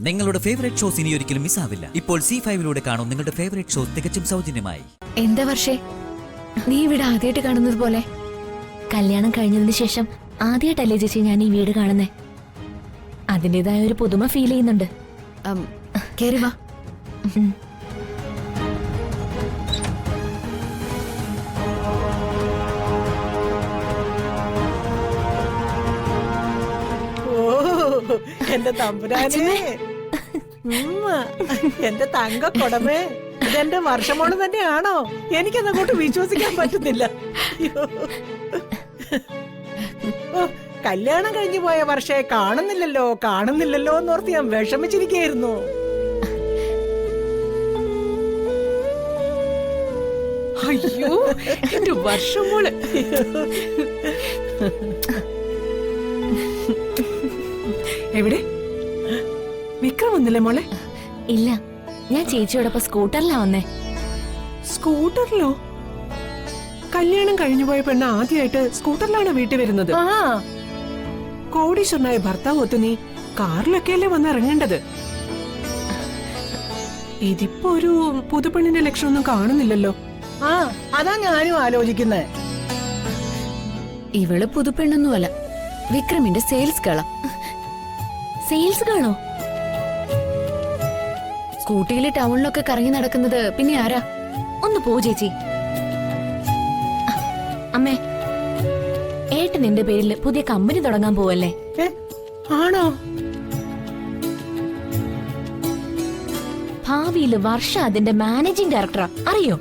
നിങ്ങളുടെ favourite shows ഇനി ഒരിക്കലും മിസ്സാവില്ല. ഇപ്പോൾ C5 കാണും നിങ്ങളുടെ ഫേവറേറ്റ് ഷോസ് തികച്ചും സൗജന്യമായി. എന്താ വർഷേ, നീ ഇവിടെ ആദ്യമായിട്ട് കാണുന്നത് പോലെ? കല്യാണം കഴിഞ്ഞതിന് ശേഷം ആദ്യമായിട്ടല്ലേ ചേച്ചി ഞാൻ ഈ വീട് കാണുന്നേ. അതിൻ്റെതായ ഒരു പുതുമ ഫീൽ ചെയ്യുന്നുണ്ട്. കേറി വാ. എന്റെ തമ്പുരാനെ, എന്റെ തങ്ക കൊടമേ, ഇതെന്റെ വർഷമോള് തന്നെയാണോ? എനിക്കതങ്ങോട്ട് വിശ്വസിക്കാൻ പറ്റുന്നില്ല. കല്യാണം കഴിഞ്ഞു പോയ വർഷേ കാണുന്നില്ലല്ലോ എന്നോർത്ത് ഞാൻ വിഷമിച്ചിരിക്കുന്നു. അയ്യോ എന്റെ വർഷമോള്. എവിടെ വിക്രം വന്നില്ലേ മോളെ? ഇല്ല, ഞാൻ ചേച്ചിയോടൊപ്പം സ്കൂട്ടറിലാ വന്നേ. സ്കൂട്ടറിലോ? കല്യാണം കഴിഞ്ഞു പോയ പെണ്ണ് ആദ്യമായിട്ട് സ്കൂട്ടറിലാണ് വീട്ടിൽ വരുന്നത്. കോടീശ്വരനായ ഭർത്താവ് ഒത്തു നീ കാറിലൊക്കെയല്ലേ വന്ന് ഇറങ്ങേണ്ടത്. ഇതിപ്പോ ഒരു പുതുപ്പെണ്ണിന്റെ ലക്ഷണമൊന്നും കാണുന്നില്ലല്ലോ. അതാ ഞാനും ആലോചിക്കുന്നേ. ഇവള് പുതുപ്പെണ്ണൊന്നുമല്ല, വിക്രമിന്റെ സെയിൽസ് ഗേളാ. സെയിൽസ് ഗേളോ? സ്കൂട്ടിയില് ടൗണിലൊക്കെ കറങ്ങി നടക്കുന്നത് പിന്നെ ആരാ? ഒന്ന് പോ ചേച്ചി. അമ്മേ, ഏട്ടൻ എന്റെ പേരിൽ പുതിയ കമ്പനി തുടങ്ങാൻ പോവല്ലേ? ആണോ? ഭാവിയില് വർഷ അതിന്റെ മാനേജിംഗ് ഡയറക്ടറാ, അറിയോ?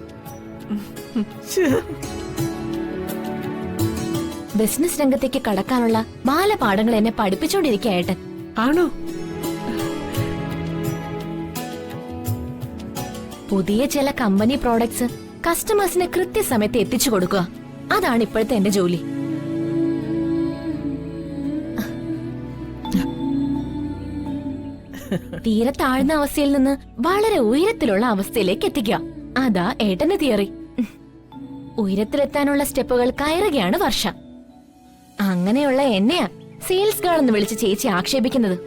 ബിസിനസ് രംഗത്തേക്ക് കടക്കാനുള്ള ബാലപാഠങ്ങൾ എന്നെ പഠിപ്പിച്ചോണ്ടിരിക്കുക ഏട്ടൻ. ആണോ? പുതിയ ചില കമ്പനി പ്രോഡക്ട്സ് കസ്റ്റമേഴ്സിന് കൃത്യസമയത്ത് എത്തിച്ചു കൊടുക്കുക, അതാണ് ഇപ്പോഴത്തെ എന്റെ ജോലി. തീരെ താഴ്ന്ന അവസ്ഥയിൽ നിന്ന് വളരെ ഉയരത്തിലുള്ള അവസ്ഥയിലേക്ക് എത്തിക്കുക, അതാ ഏട്ടന്റെ തിയറി. ഉയരത്തിലെത്താനുള്ള സ്റ്റെപ്പുകൾ കയറുകയാണ് വർഷ. അങ്ങനെയുള്ള എന്നെയാ സെയിൽസ് ഗേൾ എന്ന് വിളിച്ച് ചേച്ചി ആക്ഷേപിക്കുന്നത്.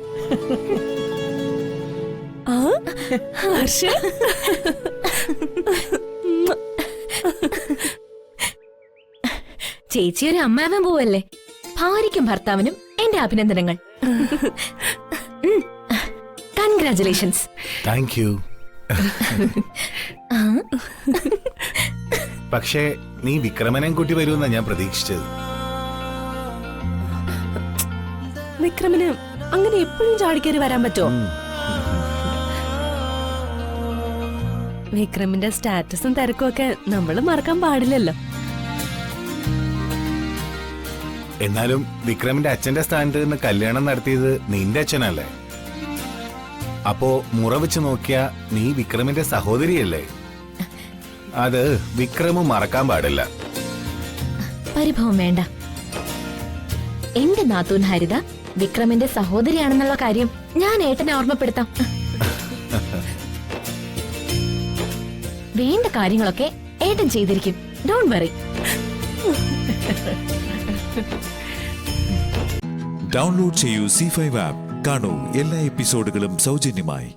ചേച്ചി ഒരു അമ്മാവൻ പോവല്ലേ. ഭാര്യയ്ക്കും ഭർത്താവിനും എന്റെ അഭിനന്ദനങ്ങൾ. കൺഗ്രാറ്റുലേഷൻസ്. Thank you. പക്ഷേ നീ വിക്രമനെ കൂട്ടി വരുമെന്നാ ഞാൻ പ്രതീക്ഷിച്ചത്. വിക്രമിന് അങ്ങനെ എപ്പോഴും ചാടിക്കേറി വരാൻ പറ്റുമോ? വിക്രമിന്റെ സ്റ്റാറ്റസും തിരക്കും ഒക്കെ നമ്മള് മറക്കാൻ പാടില്ലല്ലോ. എന്നാലും വിക്രമിന്റെ അച്ഛന്റെ സ്ഥാനത്ത് നിന്ന് കല്യാണം നടത്തിയത് നിന്റെ അച്ഛനല്ലേ? അപ്പോ മുറ വെച്ച് നോക്കിയാ നീ വിക്രമിന്റെ സഹോദരിയല്ലേ? അത് വിക്രമും മറക്കാൻ പാടില്ല. പരിഭവം വേണ്ട. എന്റെ നാത്തൂൻ ഹരിത വിക്രമിന്റെ സഹോദരിയാണെന്നുള്ള കാര്യം ഞാൻ ഏട്ടനെ ഓർമ്മപ്പെടുത്താം. വേണ്ട കാര്യങ്ങളൊക്കെ ഏട്ടൻ ചെയ്തിരിക്കും. Don't worry. ഡൗൺലോഡ് ചെയ്യൂ C5 ആപ്പ്. കാണൂ എല്ലാ എപ്പിസോഡുകളും സൗജന്യമായി.